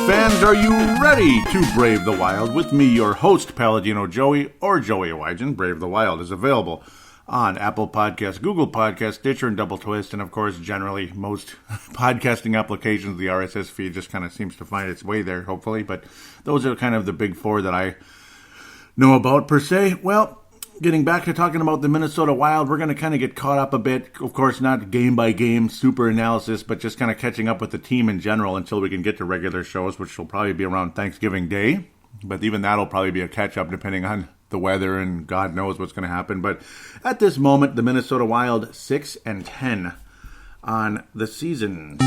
fans, are you ready to brave the wild? With me, your host, Paladino Joey, or Joey Wygen. Brave the Wild is available on Apple Podcasts, Google Podcasts, Stitcher, and Double Twist, and of course, generally, most podcasting applications, the RSS feed just kind of seems to find its way there, hopefully, but those are kind of the big four that I know about, per se. Well, getting back to talking about the Minnesota Wild, we're going to kind of get caught up a bit. Of course, not game-by-game super analysis, but just kind of catching up with the team in general until we can get to regular shows, which will probably be around Thanksgiving Day. But even that'll probably be a catch-up depending on the weather and God knows what's going to happen. But at this moment, the Minnesota Wild 6-10 on the season.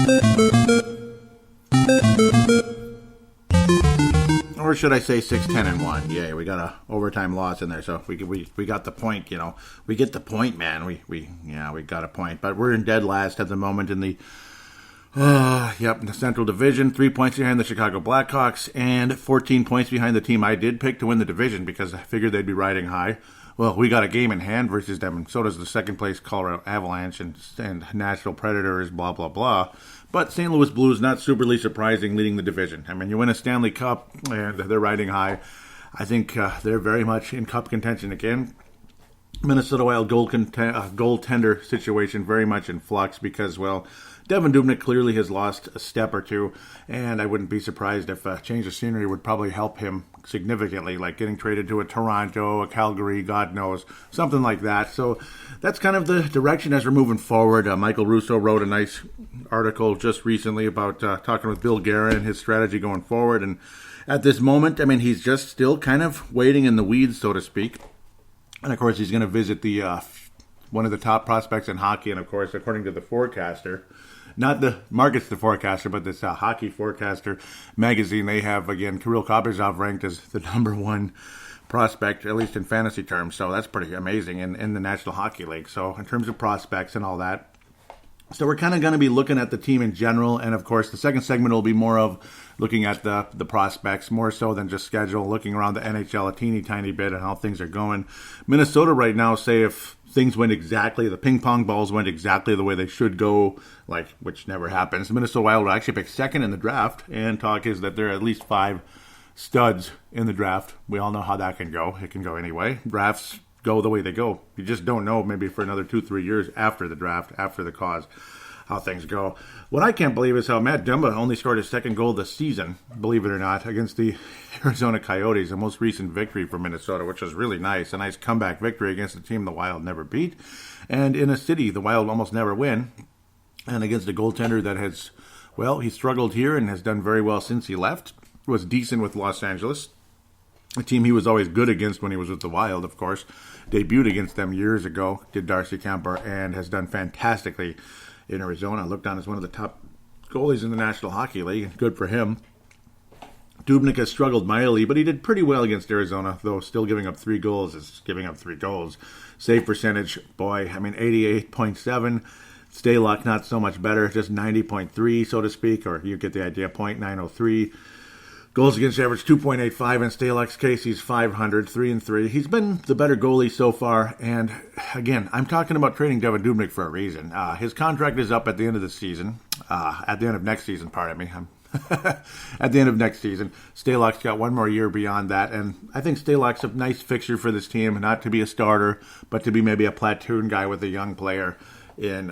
Or should I say 6-10-1? Yeah, we got a overtime loss in there, so we got the point. You know, we get the point, man. We got a point, but we're in dead last at the moment in the in the Central Division. 3 points behind the Chicago Blackhawks and 14 points behind the team I did pick to win the division because I figured they'd be riding high. Well, we got a game in hand versus them, and so does the second place Colorado Avalanche and Nashville Predators, blah, blah, blah. But St. Louis Blues, not superly surprising, leading the division. I mean, you win a Stanley Cup, and they're riding high. I think they're very much in cup contention again. Minnesota Wild goaltender situation very much in flux because, well, Devin Dubnyk clearly has lost a step or two, and I wouldn't be surprised if a change of scenery would probably help him significantly, like getting traded to a Toronto, a Calgary, God knows, something like that. So that's kind of the direction as we're moving forward. Michael Russo wrote a nice article just recently about talking with Bill Guerin, his strategy going forward, and at this moment, I mean, he's just still kind of waiting in the weeds, so to speak. And of course, he's going to visit the one of the top prospects in hockey, and of course, according to the forecaster, not the Markets the forecaster, but this hockey forecaster magazine, they have, again, Kirill Kaprizov ranked as the number one prospect, at least in fantasy terms. So that's pretty amazing in the National Hockey League. So in terms of prospects and all that. So we're kind of going to be looking at the team in general. And of course, the second segment will be more of looking at the prospects, more so than just schedule, looking around the NHL a teeny tiny bit and how things are going. Minnesota right now, say if things went exactly, the ping pong balls went exactly the way they should go, like, which never happens. The Minnesota Wild will actually pick second in the draft, and talk is that there are at least 5 studs in the draft. We all know how that can go. It can go anyway. Drafts go the way they go. You just don't know maybe for another 2-3 years after the draft, after the cause, how things go. What I can't believe is how Matt Dumba only scored his second goal this season, believe it or not, against the Arizona Coyotes, the most recent victory for Minnesota, which was really nice. A nice comeback victory against a team the Wild never beat, and in a city the Wild almost never win, and against a goaltender that has, well, he struggled here and has done very well since he left, was decent with Los Angeles, a team he was always good against when he was with the Wild, of course. Debuted against them years ago, did Darcy Kemper, and has done fantastically in Arizona. Looked on as one of the top goalies in the National Hockey League. Good for him. Dubnyk has struggled mightily, but he did pretty well against Arizona, though still giving up 3 goals is giving up 3 goals. Save percentage, boy, I mean, 88.7. Stalock, not so much better, just 90.3, so to speak, or you get the idea, .903. Goals against average 2.85. In Stalock's case, he's .500, 3-3. He's been the better goalie so far. And again, I'm talking about trading Devin Dubnyk for a reason. His contract is up at the end of the season. At the end of next season, pardon me. At the end of next season. Stalock's got 1 more year beyond that. And I think Stalock's a nice fixture for this team. Not to be a starter, but to be maybe a platoon guy with a young player in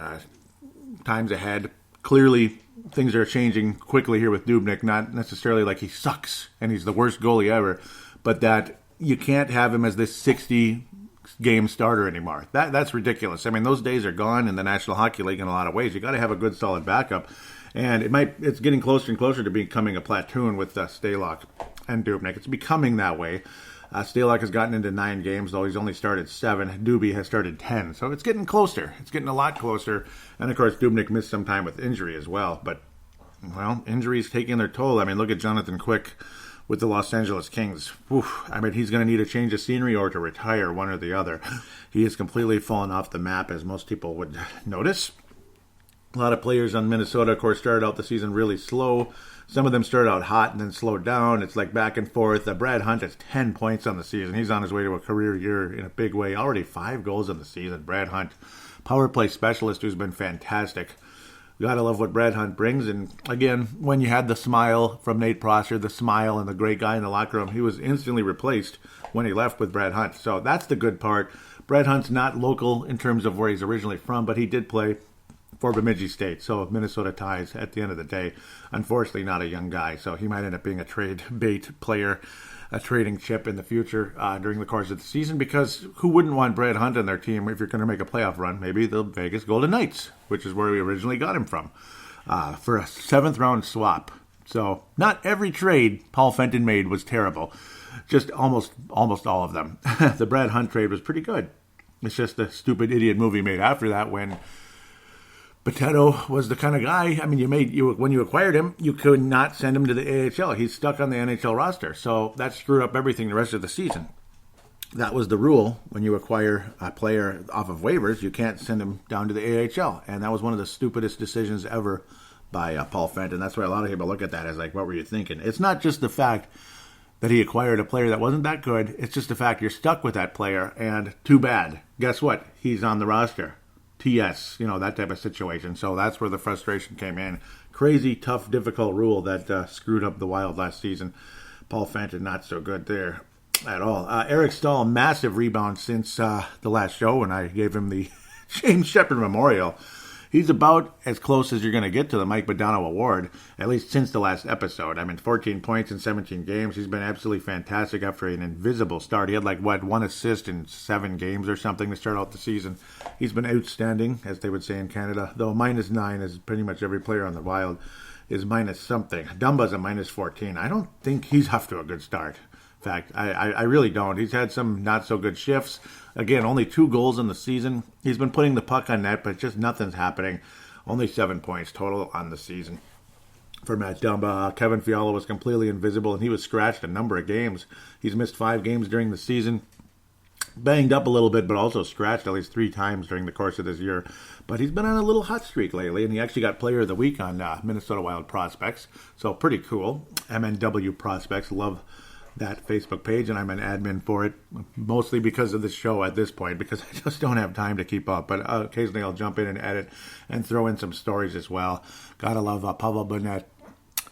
times ahead. Clearly, things are changing quickly here with Dubnyk, not necessarily like he sucks and he's the worst goalie ever, but that you can't have him as this 60-game starter anymore. That's ridiculous. I mean, those days are gone in the National Hockey League in a lot of ways. You got to have a good, solid backup, and it's getting closer and closer to becoming a platoon with Stalock and Dubnyk. It's becoming that way. Stalock has gotten into 9 games, though he's only started 7. Dubby has started 10. So it's getting closer. It's getting a lot closer. And, of course, Dubnyk missed some time with injury as well. But, well, injuries taking their toll. I mean, look at Jonathan Quick with the Los Angeles Kings. Oof, I mean, he's going to need a change of scenery or to retire, one or the other. He has completely fallen off the map, as most people would notice. A lot of players on Minnesota, of course, started out the season really slow. Some of them started out hot and then slowed down. It's like back and forth. Brad Hunt has 10 points on the season. He's on his way to a career year in a big way. Already 5 goals on the season. Brad Hunt, power play specialist who's been fantastic You gotta love what Brad Hunt brings. And again, when you had the smile from Nate Prosser, the smile and the great guy in the locker room, he was instantly replaced when he left with Brad Hunt. So that's the good part. Brad Hunt's not local in terms of where he's originally from, but he did play for Bemidji State, so Minnesota ties at the end of the day. Unfortunately, not a young guy, so he might end up being a trade bait player, a trading chip in the future during the course of the season, because who wouldn't want Brad Hunt on their team if you're going to make a playoff run? Maybe the Vegas Golden Knights, which is where we originally got him from, for a 7th-round swap. So not every trade Paul Fenton made was terrible, just almost all of them. The Brad Hunt trade was pretty good. It's just a stupid idiot move he made after that when Potato was the kind of guy, I mean, when you acquired him, you could not send him to the AHL. He's stuck on the NHL roster. So that screwed up everything the rest of the season. That was the rule. When you acquire a player off of waivers, you can't send him down to the AHL. And that was one of the stupidest decisions ever by Paul Fenton. That's why a lot of people look at that as like, what were you thinking? It's not just the fact that he acquired a player that wasn't that good. It's just the fact you're stuck with that player, and too bad. Guess what? He's on the roster. TS, that type of situation. So that's where the frustration came in. Crazy, tough, difficult rule that screwed up the Wild last season. Paul Fenton, not so good there at all. Eric Stahl, massive rebound since the last show when I gave him the James Shepard Memorial. He's about as close as you're going to get to the Mike Modano Award, at least since the last episode. 14 points in 17 games. He's been absolutely fantastic after an invisible start. He had 1 assist in 7 games or something to start out the season. He's been outstanding, as they would say in Canada, though -9 is pretty much every player on the Wild is minus something. Dumba's a -14. I don't think he's off to a good start. In fact, I really don't. He's had some not-so-good shifts. Again, only 2 goals in the season. He's been putting the puck on net, but just nothing's happening. Only 7 points total on the season for Matt Dumba. Kevin Fiala was completely invisible, and he was scratched a number of games. He's missed 5 games during the season. Banged up a little bit, but also scratched at least 3 times during the course of this year. But he's been on a little hot streak lately, and he actually got Player of the Week on Minnesota Wild Prospects. So pretty cool. MNW Prospects. Love that Facebook page, and I'm an admin for it, mostly because of this show at this point, because I just don't have time to keep up. But occasionally I'll jump in and edit and throw in some stories as well. Gotta love Pavel Burnett,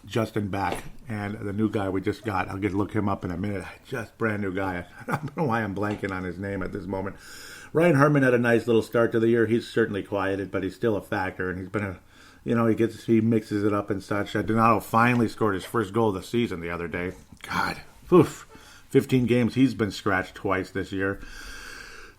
Justin Back, and the new guy we just got. I'll look him up in a minute. Just brand new guy. I don't know why I'm blanking on his name at this moment. Ryan Hartman had a nice little start to the year. He's certainly quieted, but he's still a factor, and he's been he mixes it up and such. Donato finally scored his first goal of the season the other day. God. Oof, 15 games. He's been scratched twice this year.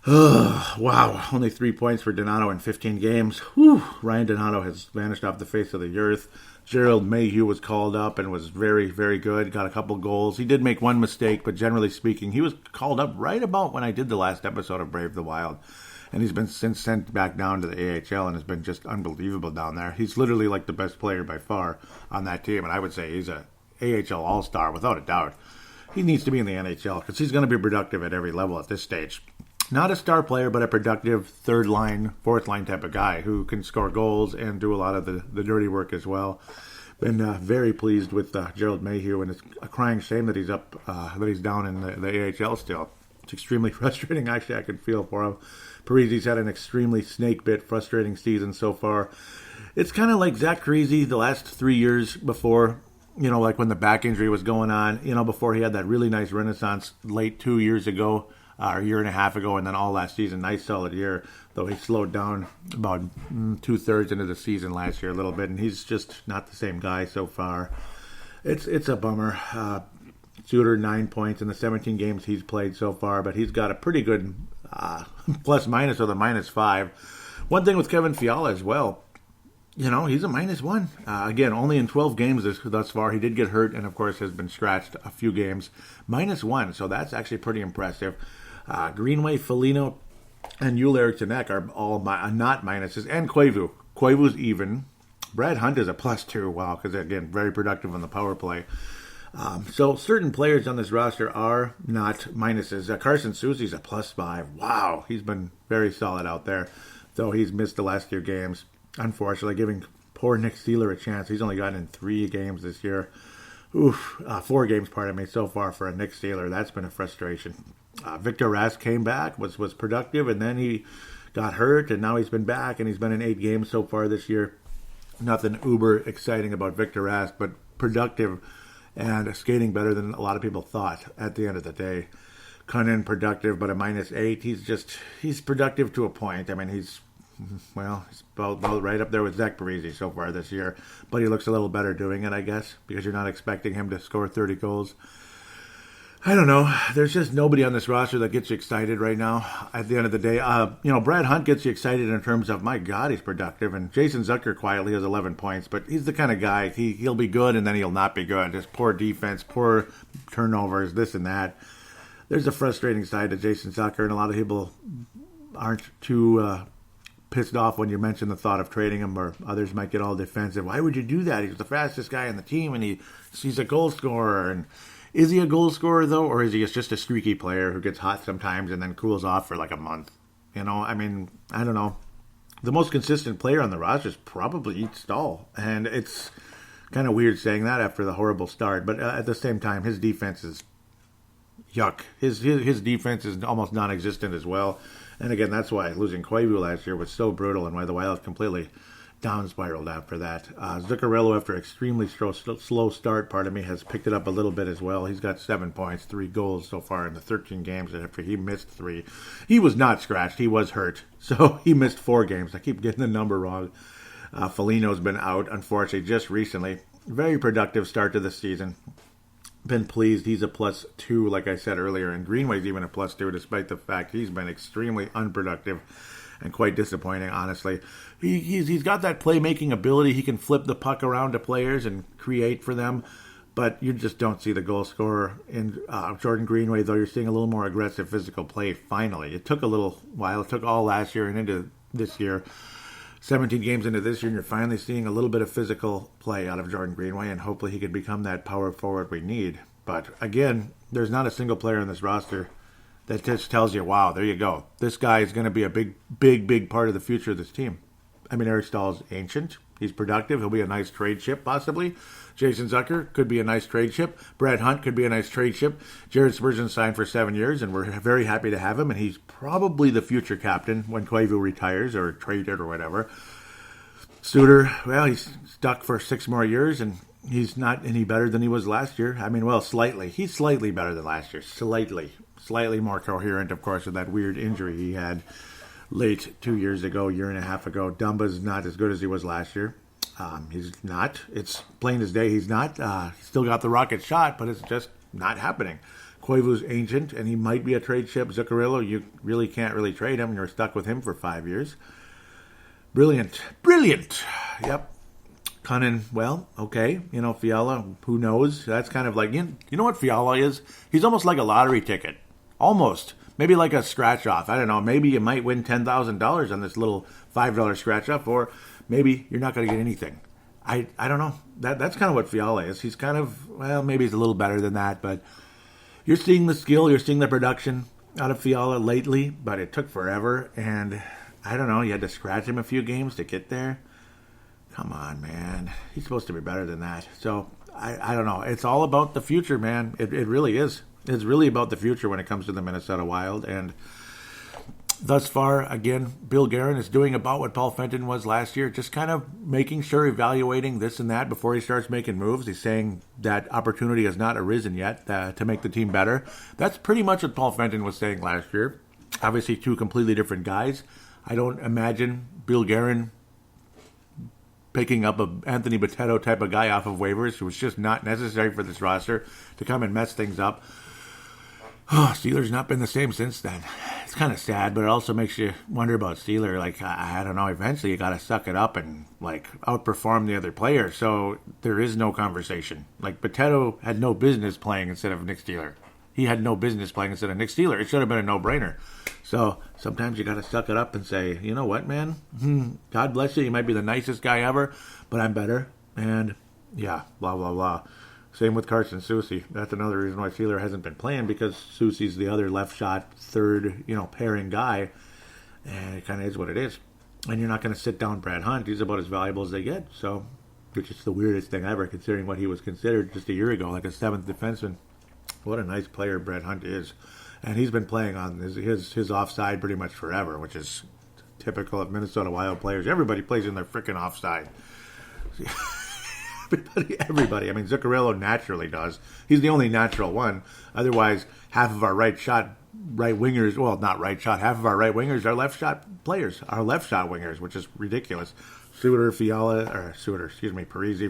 Wow, only 3 points for Donato in 15 games. Whew. Ryan Donato has vanished off the face of the earth. Gerald Mayhew was called up and was very, very good. Got a couple goals. He did make one mistake, but generally speaking, he was called up right about when I did the last episode of Brave the Wild. And he's been since sent back down to the AHL and has been just unbelievable down there. He's literally like the best player by far on that team, and I would say he's a AHL All-Star without a doubt. He needs to be in the NHL because he's going to be productive at every level at this stage. Not a star player, but a productive 3rd line, 4th line type of guy who can score goals and do a lot of the dirty work as well. Been very pleased with Gerald Mayhew, and it's a crying shame that he's down in the AHL still. It's extremely frustrating. Actually, I can feel for him. Parise's had an extremely snake-bit, frustrating season so far. It's kind of like Zach Parise the last 3 years before. Like when the back injury was going on, before he had that really nice renaissance late 2 years ago, or a year and a half ago, and then all last season, nice solid year, though he slowed down about 2/3 into the season last year a little bit, and he's just not the same guy so far. It's a bummer. Suter, 9 points in the 17 games he's played so far, but he's got a pretty good plus-minus or the -5. One thing with Kevin Fiala as well, he's a -1. Again, only in 12 games thus far. He did get hurt and, of course, has been scratched a few games. -1, so that's actually pretty impressive. Greenway, Foligno, and Yul Eriksson are all not minuses. And Koivu. Koivu's even. Brad Hunt is a +2. Wow, because, again, very productive on the power play. So certain players on this roster are not minuses. Carson Soucy's a +5. Wow, he's been very solid out there, though he's missed the last few games. Unfortunately, giving poor Nick Seeler a chance. He's only gotten in 3 games this year. 4 games, so far for a Nick Seeler. That's been a frustration. Victor Rask came back, was productive, and then he got hurt, and now he's been back, and he's been in 8 games so far this year nothing uber exciting about Victor Rask, but productive and skating better than a lot of people thought at the end of the day. Cunnin productive, but a -8. He's productive to a point. I mean, he's about right up there with Zach Parise so far this year. But he looks a little better doing it, I guess, because you're not expecting him to score 30 goals. I don't know. There's just nobody on this roster that gets you excited right now at the end of the day. Brad Hunt gets you excited in terms of, my God, he's productive. And Jason Zucker quietly has 11 points. But he's the kind of guy, he'll be good and then he'll not be good. Just poor defense, poor turnovers, this and that. There's a frustrating side to Jason Zucker, and a lot of people aren't too pissed off when you mention the thought of trading him, or others might get all defensive. Why would you do that? He's the fastest guy on the team, and he's a goal scorer. And is he a goal scorer, though, or is he just a streaky player who gets hot sometimes and then cools off for like a month? I don't know. The most consistent player on the roster is probably Eat Stahl, and it's kind of weird saying that after the horrible start, but at the same time, his defense is yuck. His defense is almost non-existent as well. And again, that's why losing Koivu last year was so brutal, and why the Wild completely down-spiraled after that. Zuccarello, after an extremely slow start, has picked it up a little bit as well. He's got 7 points, 3 goals so far in the 13 games after he missed 3. He was not scratched. He was hurt. So he missed 4 games. I keep getting the number wrong. Foligno's been out, unfortunately, just recently. Very productive start to the season. Been pleased. He's a +2, like I said earlier, and Greenway's even a +2, despite the fact he's been extremely unproductive and quite disappointing, honestly. He's got that playmaking ability. He can flip the puck around to players and create for them, but you just don't see the goal scorer in Jordan Greenway, though you're seeing a little more aggressive physical play finally. It took a little while. It took all last year and into this year. 17 games into this year, and you're finally seeing a little bit of physical play out of Jordan Greenway, and hopefully he can become that power forward we need. But again, there's not a single player in this roster that just tells you, wow, there you go. This guy is going to be a big part of the future of this team. I mean, Eric Stahl's ancient. He's productive. He'll be a nice trade chip, possibly. Jason Zucker could be a nice trade chip. Brad Hunt could be a nice trade chip. Jared Spurgeon signed for 7 years, and we're very happy to have him, and he's probably the future captain when Koivu retires or traded or whatever. Suter, well, he's stuck for 6 more years, and he's not any better than he was last year. I mean, well, slightly. He's slightly better than last year. Slightly more coherent, of course, with that weird injury he had late 2 years ago, year and a half ago. Dumba's not as good as he was last year. He's not. It's plain as day he's not. He's still got the rocket shot, but it's just not happening. Koivu's ancient, and he might be a trade chip. Zuccarello, you really can't really trade him. You're stuck with him for 5 years. Brilliant. Yep. Cunnin, well, okay. Fiala, who knows? That's kind of like, you know what Fiala is? He's almost like a lottery ticket. Almost. Maybe like a scratch-off. I don't know. Maybe you might win $10,000 on this little $5 scratch-off, or maybe you're not going to get anything. I don't know. That's kind of what Fiala is. He's kind of, well, maybe he's a little better than that, but you're seeing the skill, you're seeing the production out of Fiala lately, but it took forever, and I don't know, you had to scratch him a few games to get there. Come on, man. He's supposed to be better than that. So, I don't know. It's all about the future, man. It really is. It's really about the future when it comes to the Minnesota Wild, and thus far, again, Bill Guerin is doing about what Paul Fenton was last year, just kind of making sure, evaluating this and that before he starts making moves. He's saying that opportunity has not arisen yet to make the team better. That's pretty much what Paul Fenton was saying last year. Obviously, 2 completely different guys. I don't imagine Bill Guerin picking up a Anthony Boteto type of guy off of waivers who was just not necessary for this roster to come and mess things up. Steeler's not been the same since then. It's kind of sad, but it also makes you wonder about Steeler. Like, I don't know, eventually you got to suck it up and, outperform the other player. So there is no conversation. Like, Boteto had no business playing instead of Nick Steeler. He had no business playing instead of Nick Steeler. It should have been a no-brainer. So sometimes you got to suck it up and say, you know what, man? God bless you. You might be the nicest guy ever, but I'm better. And, yeah, blah, blah, blah. Same with Carson Soucy. That's another reason why Steeler hasn't been playing, because Soucy's the other left shot, third, pairing guy. And it kind of is what it is. And you're not going to sit down Brad Hunt. He's about as valuable as they get. So, which is the weirdest thing ever, considering what he was considered just a year ago, like a 7th defenseman. What a nice player Brad Hunt is. And he's been playing on his offside pretty much forever, which is typical of Minnesota Wild players. Everybody plays in their freaking offside. Everybody. I mean, Zuccarello naturally does. He's the only natural one. Otherwise, half of our right wingers, well, not right shot, half of our right wingers are left shot players, are left shot wingers, which is ridiculous. Parisi,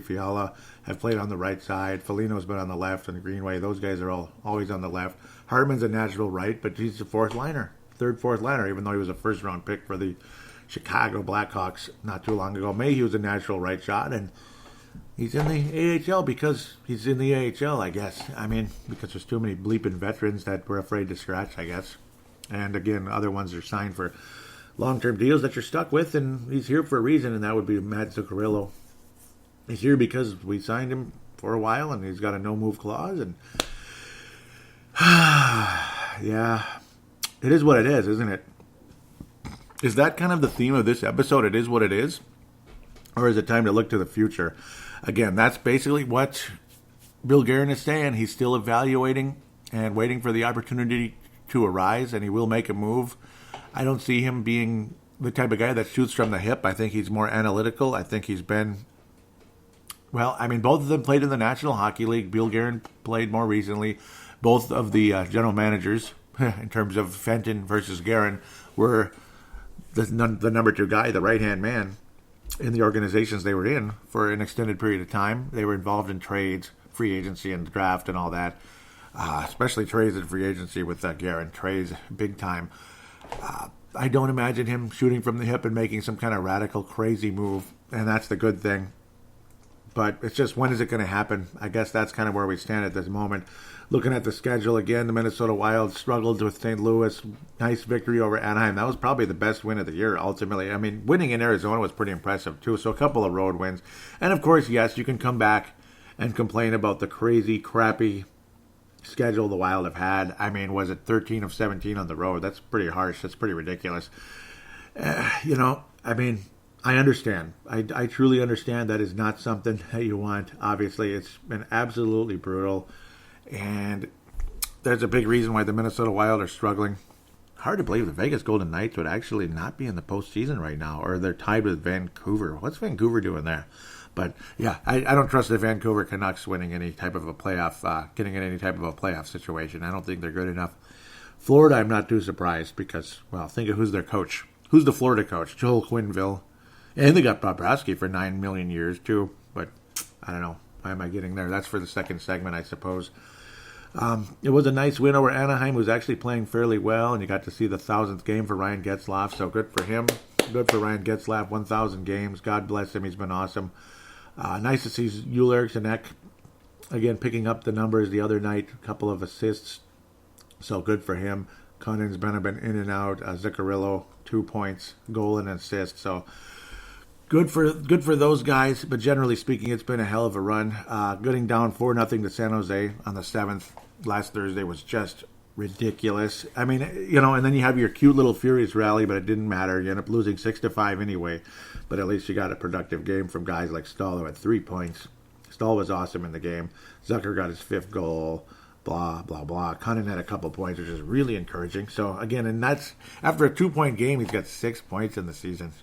Fiala have played on the right side. Foligno's been on the left, and Greenway, those guys are always on the left. Hartman's a natural right, but he's a fourth liner, even though he was a first-round pick for the Chicago Blackhawks not too long ago. Mayhew was a natural right shot, and he's in the AHL because he's in the AHL, I guess. I mean, because there's too many bleeping veterans that we're afraid to scratch, I guess. And again, other ones are signed for long-term deals that you're stuck with, and he's here for a reason, and that would be Matt Zuccarello. He's here because we signed him for a while, and he's got a no-move clause, and yeah, it is what it is, isn't it? Is that kind of the theme of this episode? It is what it is? Or is it time to look to the future? Again, that's basically what Bill Guerin is saying. He's still evaluating and waiting for the opportunity to arise, and he will make a move. I don't see him being the type of guy that shoots from the hip. I think he's more analytical. I think he's been... Well, I mean, both of them played in the National Hockey League. Bill Guerin played more recently. Both of the general managers, in terms of Fenton versus Guerin, were the number two guy, the right-hand man, in the organizations they were in for an extended period of time. They were involved in trades, free agency, and draft and all that, especially trades and free agency with Guerin. Trades, big time. I don't imagine him shooting from the hip and making some kind of radical, crazy move, and that's the good thing. But it's just, when is it going to happen? I guess that's kind of where we stand at this moment. Looking at the schedule again, the Minnesota Wild struggled with St. Louis. Nice victory over Anaheim. That was probably the best win of the year, ultimately. I mean, winning in Arizona was pretty impressive, too. So a couple of road wins. And, of course, yes, you can come back and complain about the crazy, crappy schedule the Wild have had. I mean, was it 13 of 17 on the road? That's pretty harsh. That's pretty ridiculous. I mean, I understand. I truly understand that is not something that you want. Obviously, it's been absolutely brutal. And there's a big reason why the Minnesota Wild are struggling. Hard to believe the Vegas Golden Knights would actually not be in the postseason right now, or they're tied with Vancouver. What's Vancouver doing there? But yeah, I don't trust the Vancouver Canucks winning any type of a playoff, getting in any type of a playoff situation. I don't think they're good enough. Florida, I'm not too surprised because, well, think of who's their coach. Who's the Florida coach? Joel Quenneville. And they got Bobrovsky for 9 million years too. But I don't know. Why am I getting there? That's for the second segment, I suppose. It was a nice win over Anaheim, who's actually playing fairly well, and you got to see the 1,000th game for Ryan Getzlaf, so good for him. Good for Ryan Getzlaf, 1,000 games. God bless him, he's been awesome. Nice to see Yul Eriksson again picking up the numbers the other night, a couple of assists, so good for him. Cunning's been in and out. Zuccarello, 2 points, goal and assist, so... Good for those guys, but generally speaking, it's been a hell of a run. Getting down 4-0 to San Jose on the 7th last Thursday was just ridiculous. I mean, and then you have your cute little Furious rally, but it didn't matter. You end up losing 6-5 anyway, but at least you got a productive game from guys like Stahl, who had 3 points. Stahl was awesome in the game. Zucker got his 5th goal. Blah, blah, blah. Cunningham had a couple points, which is really encouraging. So, again, and that's after a 2-point game, he's got 6 points in the season.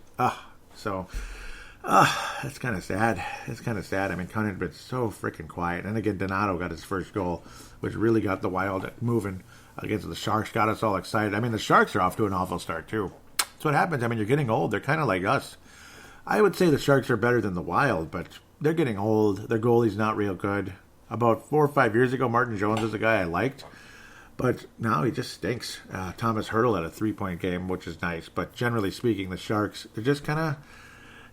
That's kind of sad. It's kind of sad. I mean, Cunningham's been so freaking quiet. And again, Donato got his first goal, which really got the Wild moving against the Sharks, got us all excited. I mean, the Sharks are off to an awful start, too. That's what happens. I mean, you're getting old. They're kind of like us. I would say the Sharks are better than the Wild, but they're getting old. Their goalie's not real good. About 4 or 5 years ago, Martin Jones was a guy I liked. But now he just stinks. Thomas Hertl had a 3-point game, which is nice. But generally speaking, the Sharks, they're just kind of...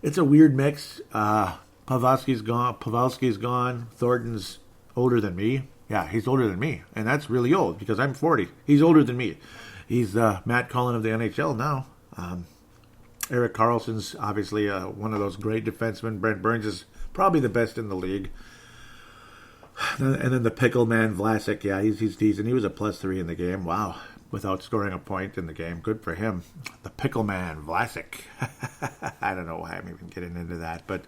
It's a weird mix. Pavelski's gone. Thornton's older than me. Yeah, he's older than me. And that's really old because I'm 40. He's older than me. He's Matt Cullen of the NHL now. Erik Karlsson's obviously one of those great defensemen. Brent Burns is probably the best in the league. And then the pickle man, Vlasic. Yeah, he's decent. He was a +3 in the game. Wow. Without scoring a point in the game. Good for him. The pickle man, Vlasic. I don't know why I'm even getting into that, but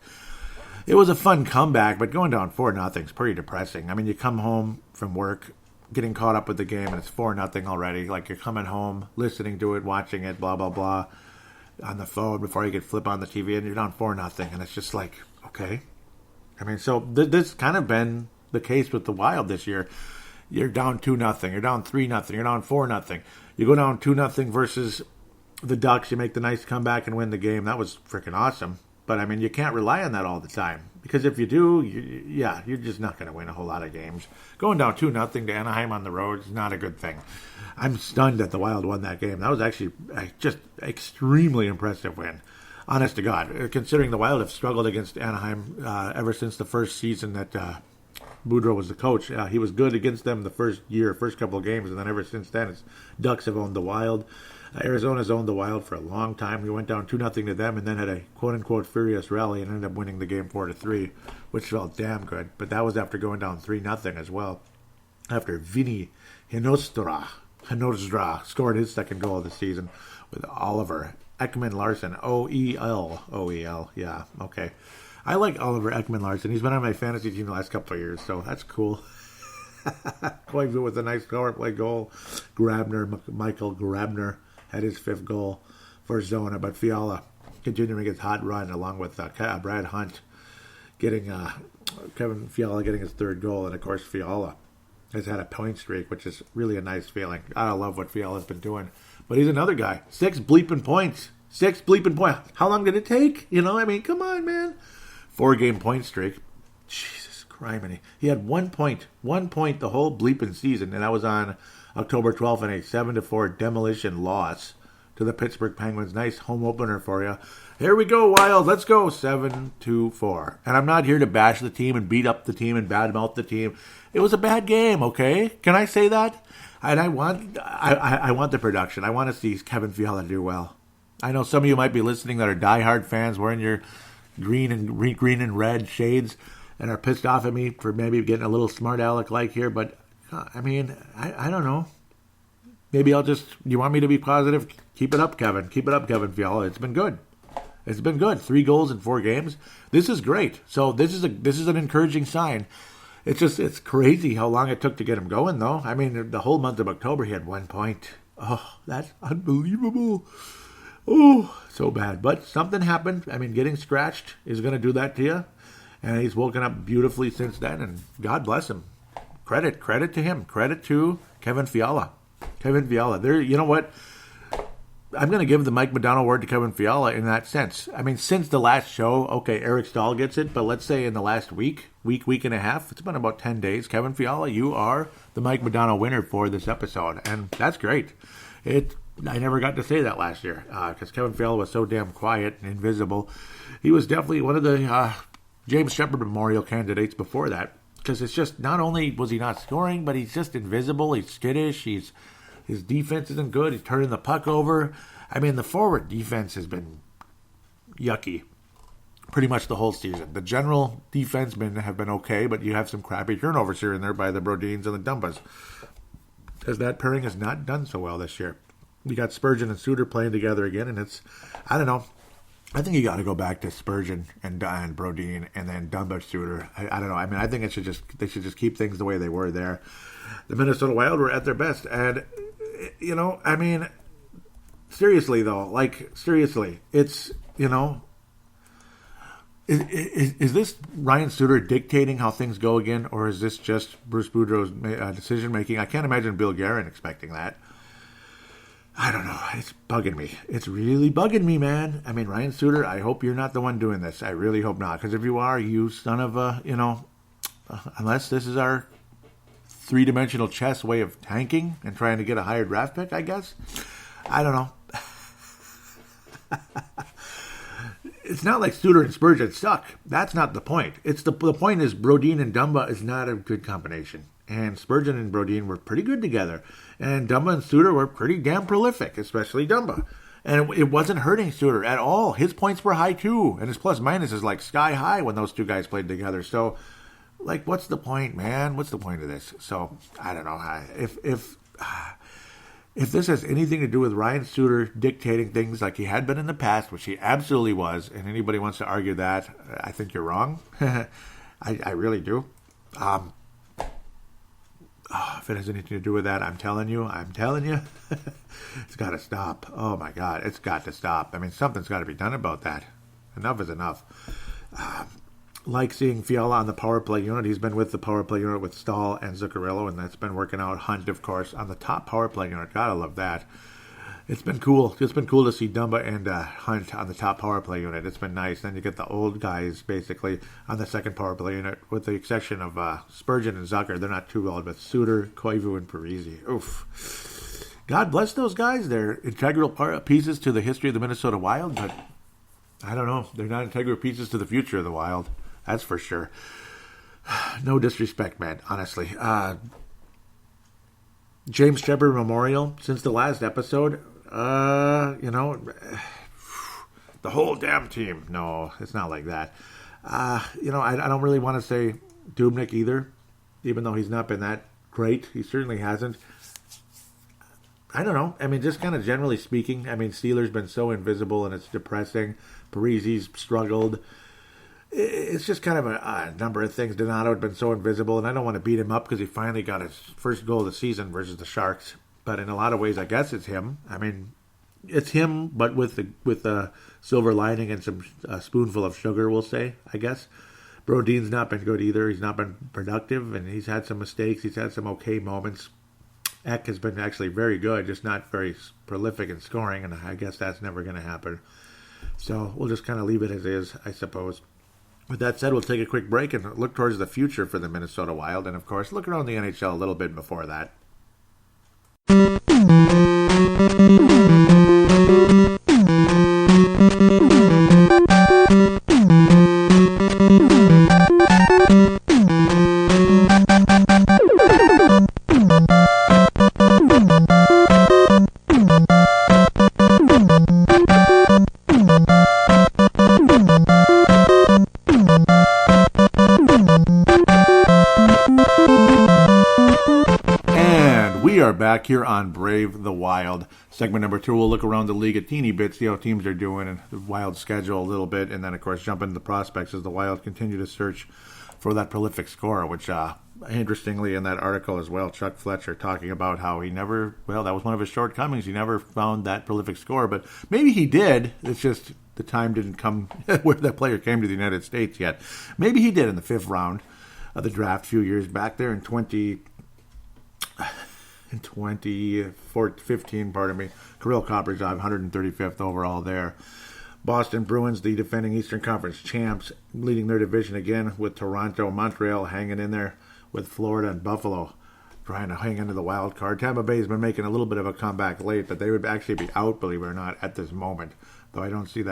it was a fun comeback, but going down 4-0 is pretty depressing. I mean, you come home from work, getting caught up with the game, and it's 4-0 already. Like, you're coming home, listening to it, watching it, blah, blah, blah, on the phone before you could flip on the TV, and you're down 4-0, and it's just like, okay, I mean, so this kind of been the case with the Wild this year. You're down 2-0, you're down 3-0, you're down 4-0. You go down 2-0 versus the Ducks, you make the nice comeback and win the game. That was freaking awesome. But, I mean, you can't rely on that all the time. Because if you do, you're just not going to win a whole lot of games. Going down 2-0 to Anaheim on the road is not a good thing. I'm stunned that the Wild won that game. That was actually just extremely impressive win. Honest to God. Considering the Wild have struggled against Anaheim ever since the first season that Boudreau was the coach. He was good against them the first couple of games, and then ever since then, Ducks have owned the Wild. Arizona's owned the Wild for a long time. We went down 2-0 to them and then had a quote-unquote furious rally and ended up winning the game 4-3, which felt damn good. But that was after going down 3-0 as well. After Vinny Hinostra scored his second goal of the season with Oliver Ekman-Larsson. O-E-L. Yeah, okay. I like Oliver Ekman-Larsson. He's been on my fantasy team the last couple of years, so that's cool. Koivu with a nice power play goal. Michael Grabner had his fifth goal for Zona, but Fiala continuing his hot run along with Brad Hunt getting Kevin Fiala getting his third goal, and of course Fiala has had a point streak, which is really a nice feeling. I love what Fiala's been doing, but he's another guy. 6 bleeping points. How long did it take? I mean, come on, man. 4-game point streak. Jesus criminy. He had 1 point the whole bleeping season, and that was on October 12th in a 7-4 demolition loss to the Pittsburgh Penguins. Nice home opener for you. Here we go, Wild. Let's go. 7-4. And I'm not here to bash the team and beat up the team and badmouth the team. It was a bad game, okay? Can I say that? And I want the production. I want to see Kevin Fiala do well. I know some of you might be listening that are diehard fans wearing your green and red shades and are pissed off at me for maybe getting a little smart aleck like here, but I mean, I don't know. Maybe you want me to be positive? Keep it up, Kevin. Keep it up, Kevin Fiala. It's been good. 3 goals in 4 games. This is great. So this is an encouraging sign. It's crazy how long it took to get him going, though. I mean, the whole month of October, he had 1 point. Oh, that's unbelievable. Oh, so bad. But something happened. I mean, getting scratched is going to do that to you. And he's woken up beautifully since then, and God bless him. Credit to him. Credit to Kevin Fiala. There, you know what? I'm going to give the Mike Modano award to Kevin Fiala in that sense. I mean, since the last show, okay, Eric Stahl gets it, but let's say in the last week and a half, it's been about 10 days. Kevin Fiala, you are the Mike Modano winner for this episode, and that's great. I never got to say that last year because Kevin Fiala was so damn quiet and invisible. He was definitely one of the James Shepard Memorial candidates before that, because it's just not only was he not scoring, but he's just invisible. He's skittish. His defense isn't good. He's turning the puck over. I mean, the forward defense has been yucky pretty much the whole season. The general defensemen have been okay, but you have some crappy turnovers here and there by the Brodins and the Dumbas, because that pairing has not done so well this year. We got Spurgeon and Suter playing together again, and I don't know. I think you got to go back to Spurgeon and Brodin and then Dumba Suter. I don't know. I mean, I think they should just keep things the way they were there. The Minnesota Wild were at their best, and I mean, seriously though, it's is this Ryan Suter dictating how things go again, or is this just Bruce Boudreau's decision making? I can't imagine Bill Guerin expecting that. I don't know. It's bugging me. It's really bugging me, man. I mean, Ryan Suter, I hope you're not the one doing this. I really hope not. Because if you are, you son of a, unless this is our 3-dimensional chess way of tanking and trying to get a higher draft pick, I guess. I don't know. It's not like Suter and Spurgeon suck. That's not the point. The point is Brodin and Dumba is not a good combination. And Spurgeon and Brodin were pretty good together. And Dumba and Suter were pretty damn prolific, especially Dumba. And it wasn't hurting Suter at all. His points were high too. And his plus minus is like sky high when those two guys played together. So, what's the point, man? What's the point of this? So, I don't know. If this has anything to do with Ryan Suter dictating things like he had been in the past, which he absolutely was, and anybody wants to argue that, I think you're wrong. I really do. If it has anything to do with that, I'm telling you, it's got to stop. Oh my God, it's got to stop. I mean, something's got to be done about that. Enough is enough. like seeing Fiala on the power play unit. He's been with the power play unit with Stahl and Zuccarello, and that's been working out. Hunt, of course, on the top power play unit. Gotta love that. It's been cool. It's been cool to see Dumba and Hunt on the top power play unit. It's been nice. Then you get the old guys basically on the second power play unit, with the exception of Spurgeon and Zucker. They're not too old, but Suter, Koivu, and Parisi. Oof. God bless those guys. They're integral pieces to the history of the Minnesota Wild, but I don't know. They're not integral pieces to the future of the Wild. That's for sure. No disrespect, man, honestly. James Shepard Memorial, since the last episode, the whole damn team. No, it's not like that. I don't really want to say Dubnyk either, even though he's not been that great. He certainly hasn't. I don't know. I mean, just kind of generally speaking, I mean, Steeler's been so invisible and it's depressing. Parisi's struggled. It's just kind of a number of things. Donato had been so invisible, and I don't want to beat him up because he finally got his first goal of the season versus the Sharks. But in a lot of ways, I guess it's him. I mean, it's him, but with a silver lining and some spoonful of sugar, we'll say, I guess. Brodin's not been good either. He's not been productive, and he's had some mistakes. He's had some okay moments. Eck has been actually very good, just not very prolific in scoring, and I guess that's never going to happen. So we'll just kind of leave it as is, I suppose. With that said, we'll take a quick break and look towards the future for the Minnesota Wild, and of course, look around the NHL a little bit before that. Back here on Brave the Wild. Segment number 2, we'll look around the league a teeny bit, see how teams are doing, and the Wild schedule a little bit, and then, of course, jump into the prospects as the Wild continue to search for that prolific scorer, which, interestingly, in that article as well, Chuck Fletcher talking about how he never, that was one of his shortcomings. He never found that prolific scorer, but maybe he did. It's just the time didn't come where that player came to the United States yet. Maybe he did in the 5th round of the draft a few years back there in 2015, Kirill Kaprizov, 135th overall there. Boston Bruins, the defending Eastern Conference champs, leading their division again with Toronto. Montreal hanging in there with Florida and Buffalo, trying to hang into the wild card. Tampa Bay has been making a little bit of a comeback late, but they would actually be out, believe it or not, at this moment. Though I don't see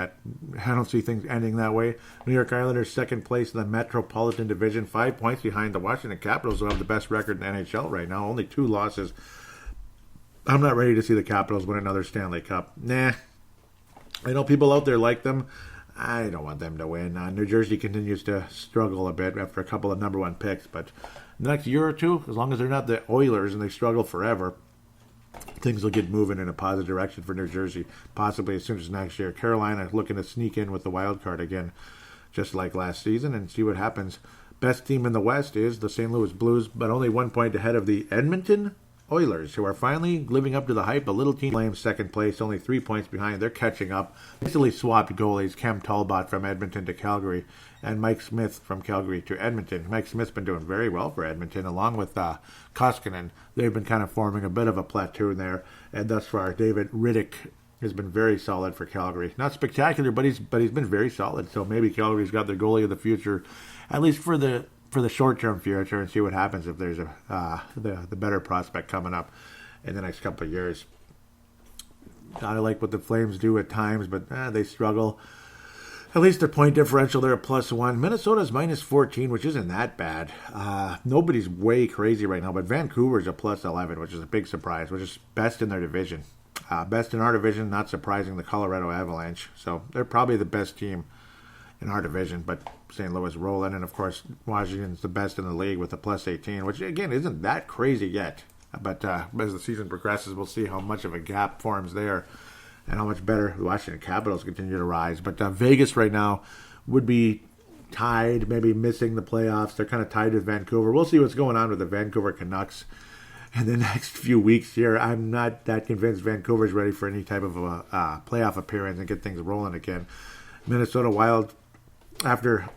things ending that way. New York Islanders, second place in the Metropolitan Division, 5 points behind the Washington Capitals, who have the best record in the NHL right now. Only 2 losses. I'm not ready to see the Capitals win another Stanley Cup. Nah. I know people out there like them. I don't want them to win. New Jersey continues to struggle a bit after a couple of number 1 picks, but the next year or two, as long as they're not the Oilers and they struggle forever, things will get moving in a positive direction for New Jersey, possibly as soon as next year. Carolina looking to sneak in with the wild card again, just like last season, and see what happens. Best team in the West is the St. Louis Blues, but only 1 point ahead of the Edmonton Oilers, who are finally living up to the hype. A little team Flames second place, only 3 points behind. They're catching up. Recently swapped goalies, Cam Talbot from Edmonton to Calgary, and Mike Smith from Calgary to Edmonton. Mike Smith's been doing very well for Edmonton, along with Koskinen. They've been kind of forming a bit of a platoon there, and thus far, David Riddick has been very solid for Calgary. Not spectacular, but he's been very solid. So maybe Calgary's got their goalie of the future, at least for the short-term future, and see what happens if there's the better prospect coming up in the next couple of years. I like what the Flames do at times, but they struggle. At least their point differential, they're a +1. Minnesota's -14, which isn't that bad. Nobody's way crazy right now, but Vancouver's a +11, which is a big surprise, which is best in their division. Best in our division, not surprising, the Colorado Avalanche. So they're probably the best team in our division, but St. Louis rolling, and of course Washington's the best in the league with a +18, which again isn't that crazy yet. But as the season progresses, we'll see how much of a gap forms there, and how much better the Washington Capitals continue to rise. But Vegas right now would be tied, maybe missing the playoffs. They're kind of tied with Vancouver. We'll see what's going on with the Vancouver Canucks in the next few weeks here. I'm not that convinced Vancouver's ready for any type of a playoff appearance and get things rolling again. Minnesota Wild, after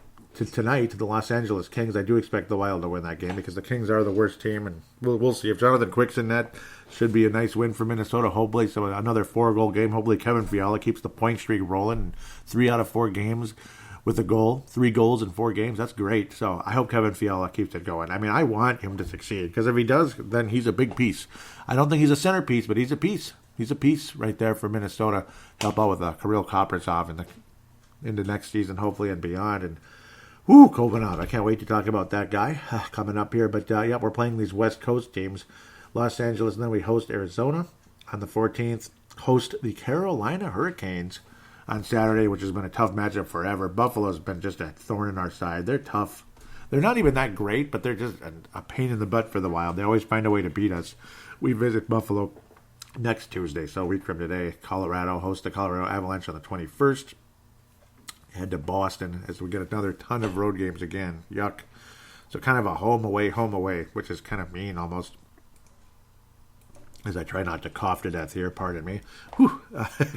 tonight, the Los Angeles Kings. I do expect the Wild to win that game because the Kings are the worst team, and we'll see. If Jonathan Quick's in net, should be a nice win for Minnesota, hopefully. So another 4-goal game. Hopefully Kevin Fiala keeps the point streak rolling. 3 out of 4 games with a goal. 3 goals in 4 games. That's great. So I hope Kevin Fiala keeps it going. I mean, I want him to succeed because if he does, then he's a big piece. I don't think he's a centerpiece, but he's a piece. He's a piece right there for Minnesota. Help out with Kirill Kaprizov in the next season, hopefully, and beyond. And Kovanov. I can't wait to talk about that guy coming up here. But, we're playing these West Coast teams. Los Angeles, and then we host Arizona on the 14th. Host the Carolina Hurricanes on Saturday, which has been a tough matchup forever. Buffalo's been just a thorn in our side. They're tough. They're not even that great, but they're just a pain in the butt for the Wild. They always find a way to beat us. We visit Buffalo next Tuesday, so a week from today. Colorado hosts the Colorado Avalanche on the 21st. Head to Boston as we get another ton of road games again. Yuck. So kind of a home away, which is kind of mean almost. As I try not to cough to death here, pardon me.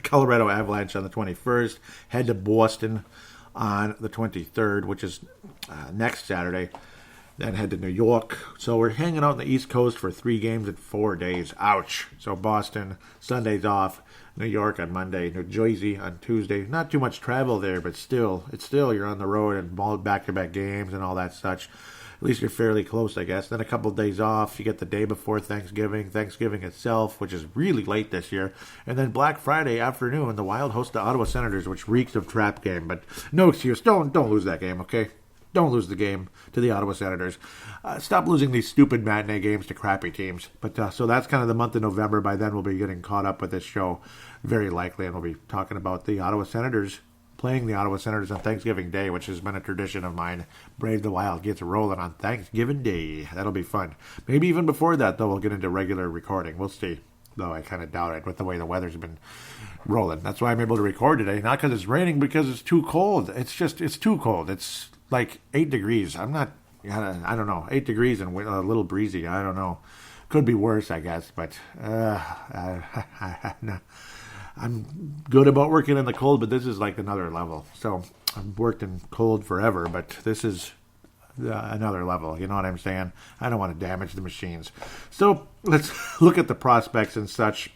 Colorado Avalanche on the 21st. Head to Boston on the 23rd, which is next Saturday. Then head to New York. So we're hanging out on the East Coast for 3 games in 4 days. Ouch. So Boston, Sunday's off. New York on Monday. New Jersey on Tuesday. Not too much travel there, but still you're on the road and back-to-back games and all that such. At least you're fairly close, I guess. Then a couple of days off. You get the day before Thanksgiving. Thanksgiving itself, which is really late this year. And then Black Friday afternoon, the Wild host the Ottawa Senators, which reeks of trap game. But no excuse. Don't lose that game, okay? Don't lose the game to the Ottawa Senators. Stop losing these stupid matinee games to crappy teams. But so that's kind of the month of November. By then, we'll be getting caught up with this show, very likely. And we'll be talking about the Ottawa Senators playing the Ottawa Senators on Thanksgiving Day, which has been a tradition of mine. Brave the Wild gets rolling on Thanksgiving Day. That'll be fun. Maybe even before that, though, we'll get into regular recording. We'll see. Though I kind of doubt it with the way the weather's been rolling. That's why I'm able to record today. Not because it's raining, because it's too cold. It's too cold. It's like 8 degrees. I don't know, 8 degrees and a little breezy. I don't know. Could be worse, I guess. But I'm good about working in the cold, but this is like another level. So I've worked in cold forever, but this is another level. You know what I'm saying? I don't want to damage the machines. So let's look at the prospects and such.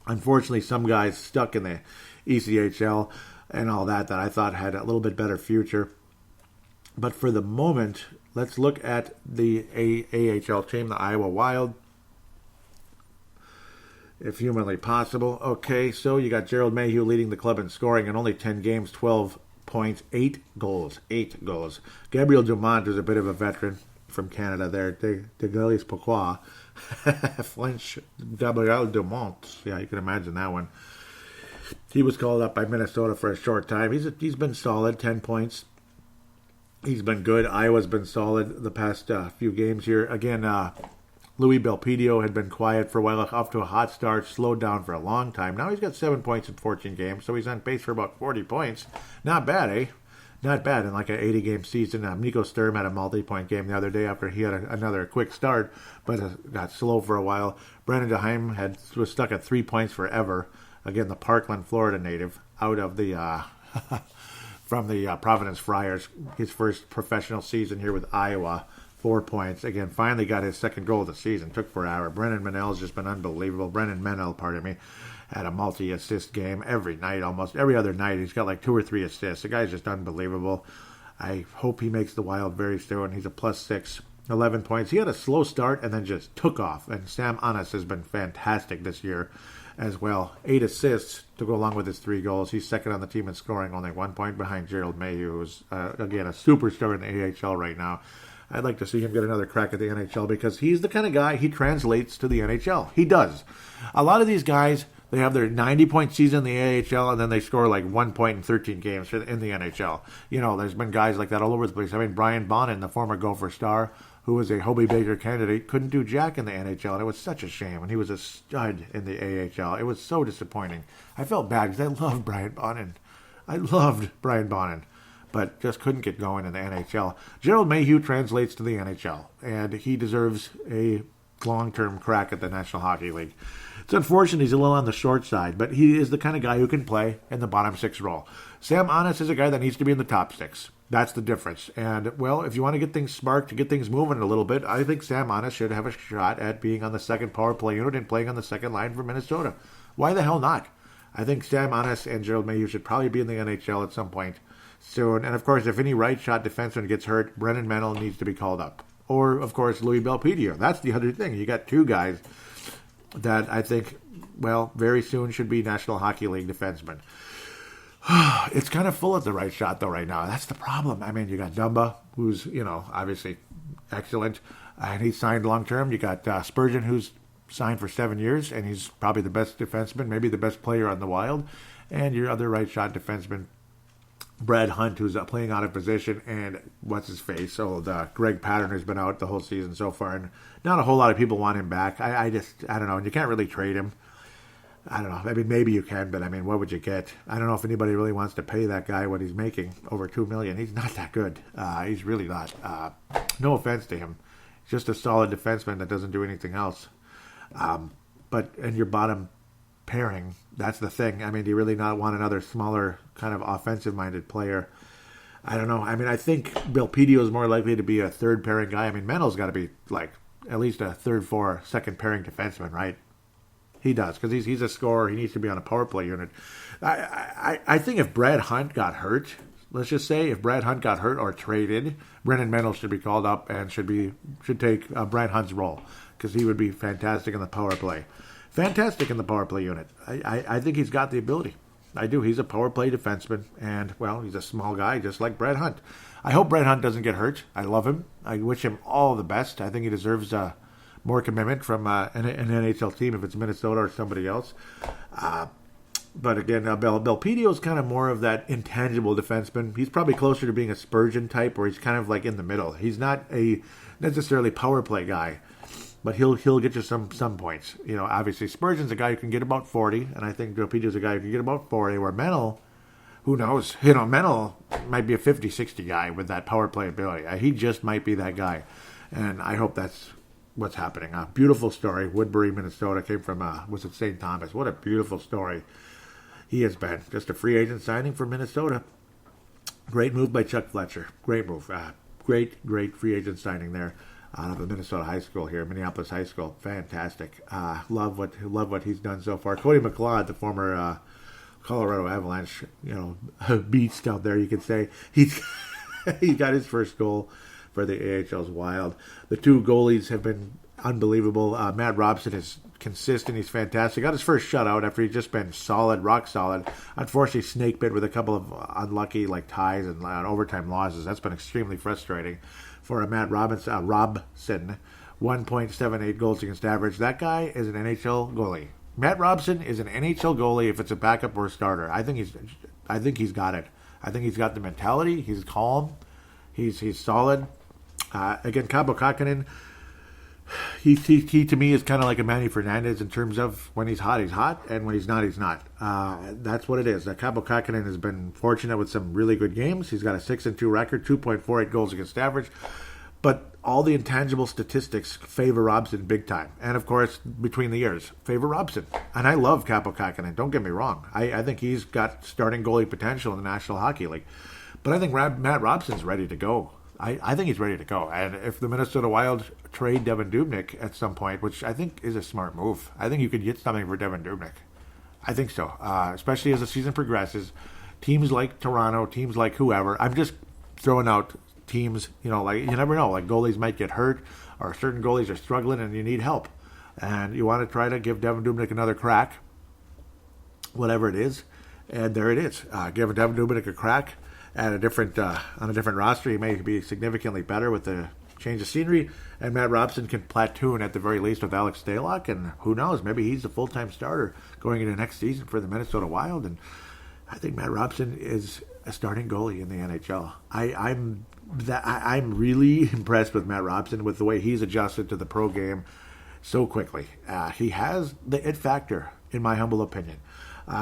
Unfortunately, some guys stuck in the ECHL and all that I thought had a little bit better future. But for the moment, let's look at the AHL team, the Iowa Wild, if humanly possible. Okay, so you got Gerald Mayhew leading the club in scoring in only 10 games, 12 points, 8 goals. Gabriel Dumont is a bit of a veteran from Canada there. De Galice Pourquoi. French Gabriel Dumont. Yeah, you can imagine that one. He was called up by Minnesota for a short time. He's been solid, 10 points. He's been good. Iowa's been solid the past few games here. Again, Louis Belpedio had been quiet for a while, off to a hot start, slowed down for a long time. Now he's got 7 points in 14 games, so he's on pace for about 40 points. Not bad, eh? Not bad in like an 80-game season. Nico Sturm had a multi-point game the other day after he had another quick start, but got slow for a while. Brandon Deheim was stuck at 3 points forever. Again, the Parkland, Florida native, out of the from the Providence Friars. His first professional season here with Iowa. 4 points. Again, finally got his second goal of the season. Took forever. Brennan Menell's just been unbelievable. Brennan Menell, pardon me, had a multi-assist game every night, almost every other night. He's got like 2 or 3 assists. The guy's just unbelievable. I hope he makes the Wild very soon. He's a +6, 11 points. He had a slow start and then just took off. And Sam Anas has been fantastic this year as well. 8 assists to go along with his 3 goals. He's second on the team in scoring, only 1 point behind Gerald Mayhew, who's, again, a superstar in the AHL right now. I'd like to see him get another crack at the NHL because he's the kind of guy, he translates to the NHL. He does. A lot of these guys, they have their 90-point season in the AHL and then they score like 1 point in 13 games in the NHL. You know, there's been guys like that all over the place. I mean, Brian Bonin, the former Gopher star, who was a Hobey Baker candidate, couldn't do jack in the NHL, and it was such a shame. And he was a stud in the AHL. It was so disappointing. I felt bad because I loved Brian Bonin. I loved Brian Bonin, but just couldn't get going in the NHL. Gerald Mayhew translates to the NHL, and he deserves a long-term crack at the National Hockey League. It's unfortunate he's a little on the short side, but he is the kind of guy who can play in the bottom 6 role. Sam Anas is a guy that needs to be in the top 6. That's the difference. And, well, if you want to get things sparked, to get things moving a little bit, I think Sam Honest should have a shot at being on the second power play unit and playing on the second line for Minnesota. Why the hell not? I think Sam Honest and Gerald Mayhew should probably be in the NHL at some point soon. And, of course, if any right-shot defenseman gets hurt, Brennan Mennel needs to be called up. Or, of course, Louis Belpedio. That's the other thing. You got two guys that I think, well, very soon should be National Hockey League defensemen. It's kind of full at the right shot, though, right now. That's the problem. I mean, you got Dumba, who's, obviously excellent, and he's signed long-term. You got Spurgeon, who's signed for 7 years, and he's probably the best defenseman, maybe the best player on the Wild. And your other right shot defenseman, Brad Hunt, who's playing out of position, and what's-his-face? Greg Pattern, who's been out the whole season so far, and not a whole lot of people want him back. I don't know, and you can't really trade him. I don't know. I mean, maybe you can, but I mean, what would you get? I don't know if anybody really wants to pay that guy what he's making, over $2 million. He's not that good. He's really not. No offense to him. He's just a solid defenseman that doesn't do anything else. But in your bottom pairing, that's the thing. I mean, do you really not want another smaller, kind of offensive-minded player? I don't know. I mean, I think Belpedio is more likely to be a third pairing guy. I mean, Mendel's got to be like at least a third, second pairing defenseman, right? He does, because he's a scorer. He needs to be on a power play unit. I think if Brad Hunt got hurt, let's just say if Brad Hunt got hurt or traded, Brennan Mennel should be called up and should take Brad Hunt's role, because he would be fantastic in the power play. Fantastic in the power play unit. I think he's got the ability. I do. He's a power play defenseman, and, well, he's a small guy just like Brad Hunt. I hope Brad Hunt doesn't get hurt. I love him. I wish him all the best. I think he deserves more commitment from an NHL team if it's Minnesota or somebody else. But again, Belpedio is kind of more of that intangible defenseman. He's probably closer to being a Spurgeon type, where he's kind of like in the middle. He's not a necessarily power play guy, but he'll get you some points. Obviously Spurgeon's a guy who can get about 40, and I think Belpedio's a guy who can get about 40, where Mennel, who knows? Mennel might be a 50-60 guy with that power play ability. He just might be that guy, and I hope that's what's happening. A beautiful story. Woodbury, Minnesota, came from, was it St. Thomas? What a beautiful story he has been. Just a free agent signing for Minnesota. Great move by Chuck Fletcher. Great move. Great free agent signing there out of the Minnesota High School here, Minneapolis High School. Fantastic. Love what he's done so far. Cody McLeod, the former Colorado Avalanche, beast out there, you could say. He got his first goal for the AHL's Wild. The two goalies have been unbelievable. Matt Robson is consistent. He's fantastic. Got his first shutout after he's just been solid, rock solid. Unfortunately, snake bit with a couple of unlucky ties and overtime losses. That's been extremely frustrating for Matt Robson. 1.78 goals against average. That guy is an NHL goalie. Matt Robson is an NHL goalie if it's a backup or a starter. I think he's got it. I think he's got the mentality. He's calm. He's solid. Again, Kaapo Kähkönen, he to me is kind of like a Manny Fernandez in terms of when he's hot, and when he's not, he's not. That's what it is. Kaapo Kähkönen has been fortunate with some really good games. He's got a 6-2 record, 2.48 goals against average. But all the intangible statistics favor Robson big time. And, of course, between the years, favor Robson. And I love Kaapo Kähkönen. Don't get me wrong. I think he's got starting goalie potential in the National Hockey League. But I think Matt Robson's ready to go. I think he's ready to go. And if the Minnesota Wild trade Devan Dubnyk at some point, which I think is a smart move, I think you could get something for Devan Dubnyk. I think so. Especially as the season progresses. Teams like Toronto, teams like whoever. I'm just throwing out teams, like you never know. Like goalies might get hurt, or certain goalies are struggling and you need help. And you want to try to give Devan Dubnyk another crack, whatever it is. And there it is. Give Devan Dubnyk a crack. At a different on a different roster, he may be significantly better with the change of scenery, and Matt Robson can platoon at the very least with Alex Stalock, and who knows, maybe he's a full-time starter going into next season for the Minnesota Wild, and I think Matt Robson is a starting goalie in the NHL. I'm really impressed with Matt Robson with the way he's adjusted to the pro game so quickly. He has the it factor, in my humble opinion.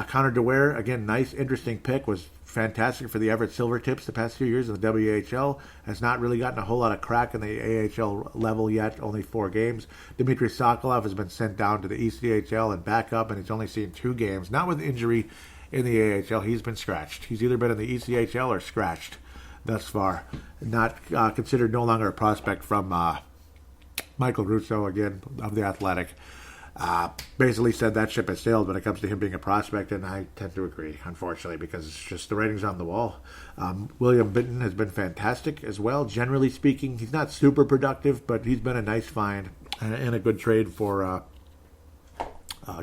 Connor DeWare, again, nice, interesting pick, was fantastic for the Everett Silvertips the past few years in the WHL. Has not really gotten a whole lot of crack in the AHL level yet, only 4 games. Dmitry Sokolov has been sent down to the ECHL and back up, and he's only seen 2 games. Not with injury in the AHL. He's been scratched. He's either been in the ECHL or scratched. thus far. Not considered no longer a prospect from Michael Russo, again, of the Athletic. Basically said that ship has sailed when it comes to him being a prospect, and I tend to agree, unfortunately, because it's just the writing's on the wall. William Benton has been fantastic as well. Generally speaking, he's not super productive, but he's been a nice find and a good trade for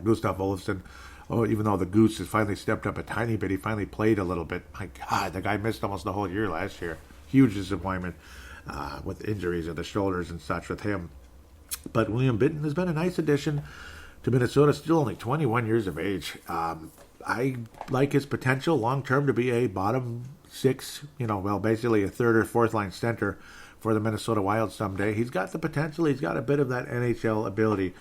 Gustav Olofsson. Oh, even though the Goose has finally stepped up a tiny bit, he finally played a little bit. My God, the guy missed almost the whole year last year. Huge disappointment with injuries of the shoulders and such with him. But William Benton has been a nice addition to Minnesota, still only 21 years of age. I like his potential long-term to be a bottom six, basically a third or fourth line center for the Minnesota Wild someday. He's got the potential. He's got a bit of that NHL ability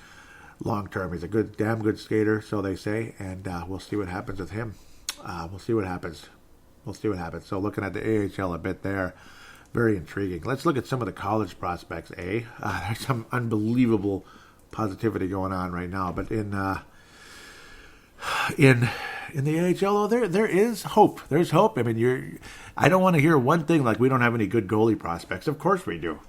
long-term. He's a damn good skater, so they say, and we'll see what happens with him. We'll see what happens. So looking at the AHL a bit there, very intriguing. Let's look at some of the college prospects, There's some unbelievable positivity going on right now, but in the AHL, there is hope. There's hope. I mean, I don't want to hear one thing like we don't have any good goalie prospects. Of course we do.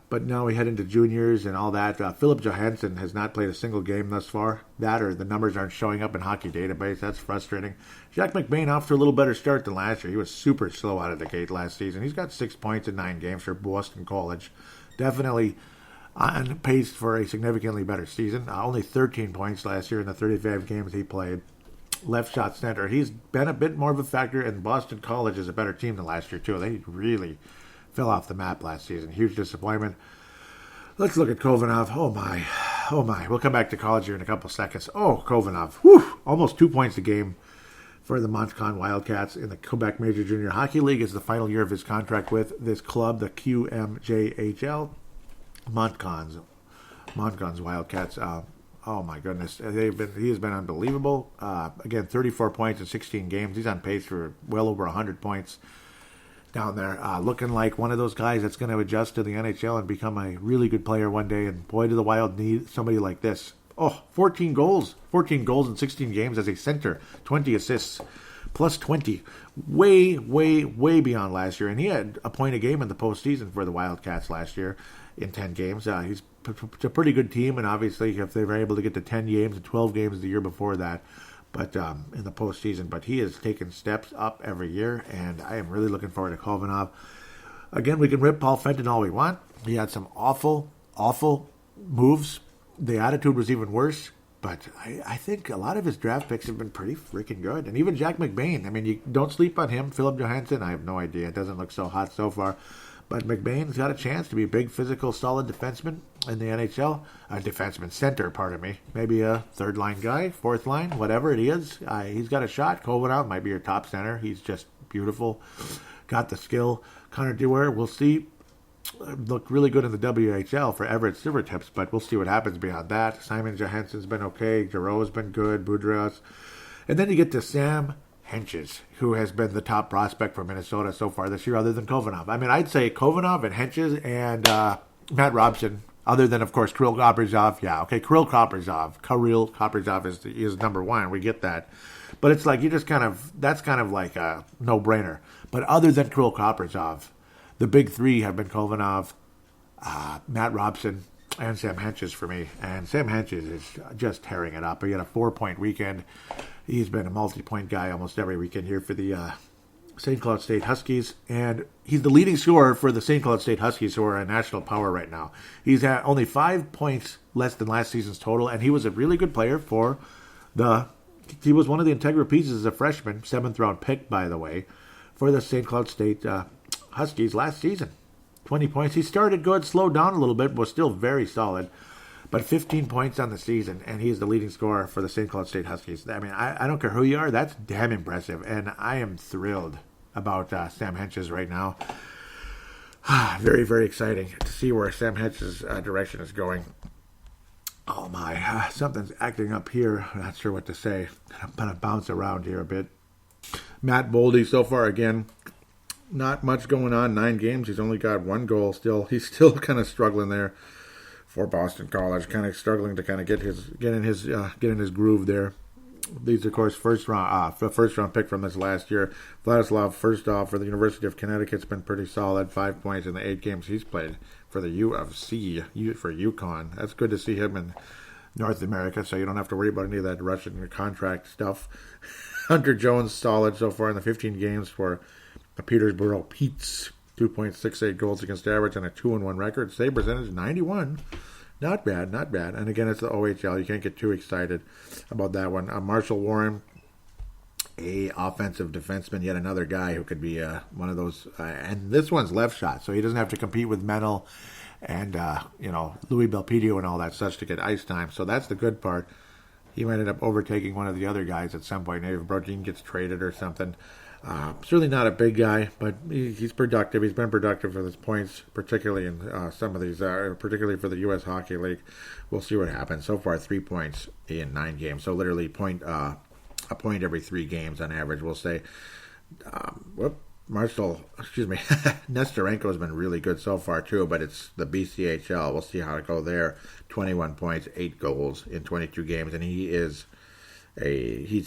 But now we head into juniors and all that. Philip Johansson has not played a single game thus far. That or the numbers aren't showing up in Hockey Database. That's frustrating. Jack McBain off to a little better start than last year. He was super slow out of the gate last season. He's got 6 points in 9 games for Boston College. Definitely on pace for a significantly better season. Only 13 points last year in the 35 games he played. Left shot center. He's been a bit more of a factor, and Boston College is a better team than last year, too. They really fell off the map last season. Huge disappointment. Let's look at Kovanov. Oh, my. We'll come back to college here in a couple seconds. Oh, Kovanov. Whew. Almost 2 points a game for the Montcalm Wildcats in the Quebec Major Junior Hockey League. It's the final year of his contract with this club, the QMJHL. Montcalm's Wildcats. Oh my goodness, he has been unbelievable. Again, 34 points in 16 games. He's on pace for well over 100 points down there. Looking like one of those guys that's going to adjust to the NHL and become a really good player one day. And boy, do the Wild need somebody like this. Oh, 14 goals in 16 games as a center, 20 assists, plus 20. Way, way, way beyond last year. And he had a point a game in the postseason for the Wildcats last year in 10 games. He's a pretty good team, and obviously if they were able to get to 10 games and 12 games the year before that, but in the postseason. But he has taken steps up every year, and I am really looking forward to Kovanov. Again, we can rip Paul Fenton all we want. He had some awful, awful moves. The attitude was even worse, but I think a lot of his draft picks have been pretty freaking good. And even Jack McBain. I mean, you don't sleep on him. Philip Johansson, I have no idea. It doesn't look so hot so far. But McBain's got a chance to be a big, physical, solid defenseman in the NHL. Center, pardon me. Maybe a third-line guy, fourth line, whatever it is. He's got a shot. Kovanov might be your top center. He's just beautiful. Got the skill. Connor Dewar, we'll see. Looked really good in the WHL for Everett Silvertips, but we'll see what happens beyond that. Simon Johansson's been okay. Giroux's been good. Boudreau's. And then you get to Sam Henches, who has been the top prospect for Minnesota so far this year, other than Kovanov. I mean, I'd say Kovanov and Henches and Matt Robson, other than, of course, Kirill Kaprizov. Yeah, okay, Kirill Kaprizov is number one. We get that. But it's like that's kind of like a no-brainer. But other than Kirill Kaprizov, the big three have been Kovanov, Matt Robson, and Sam Henches for me. And Sam Henches is just tearing it up. He had a 4-point weekend. He's been a multi-point guy almost every weekend here for the St. Cloud State Huskies. And he's the leading scorer for the St. Cloud State Huskies, who are a national power right now. He's at only 5 points less than last season's total, and he was a really good player for he was one of the integral pieces as a freshman, 7th-round pick, by the way, for the St. Cloud State Huskies last season. 20 points. He started good, slowed down a little bit, but was still very solid. But 15 points on the season, and he's the leading scorer for the St. Cloud State Huskies. I mean, I don't care who you are. That's damn impressive, and I am thrilled about Sam Henches right now. Very, very exciting to see where Sam Henches' direction is going. Oh, my. Something's acting up here. I'm not sure what to say. I'm going to bounce around here a bit. Matt Boldy, so far, again, not much going on. 9 games. He's only got 1 goal still. He's still kind of struggling there for Boston College, kind of struggling to kind of get in his groove there. These, of course, the first round pick from this last year. Vladislav, first off, for the University of Connecticut's been pretty solid. 5 points in the 8 games he's played for the UFC, for UConn. That's good to see him in North America, so you don't have to worry about any of that Russian contract stuff. Hunter Jones, solid so far in the 15 games for the Petersburg Petes. 2.68 goals against average and a 2-1 record. Save percentage 91. Not bad, not bad. And again, it's the OHL. You can't get too excited about that one. Marshall Warren, a offensive defenseman, yet another guy who could be one of those. And this one's left shot, so he doesn't have to compete with Menel and Louis Belpedio and all that such to get ice time. So that's the good part. He might end up overtaking one of the other guys at some point. Maybe if Brodin gets traded or something. Certainly not a big guy, but he's productive. He's been productive for his points, particularly in some of these, particularly for the U.S. Hockey League. We'll see what happens. So far, 3 points in 9 games. So literally a point every 3 games on average, we'll say. Nestorenko has been really good so far, too, but it's the BCHL. We'll see how it goes there. 21 points, 8 goals in 22 games, and he's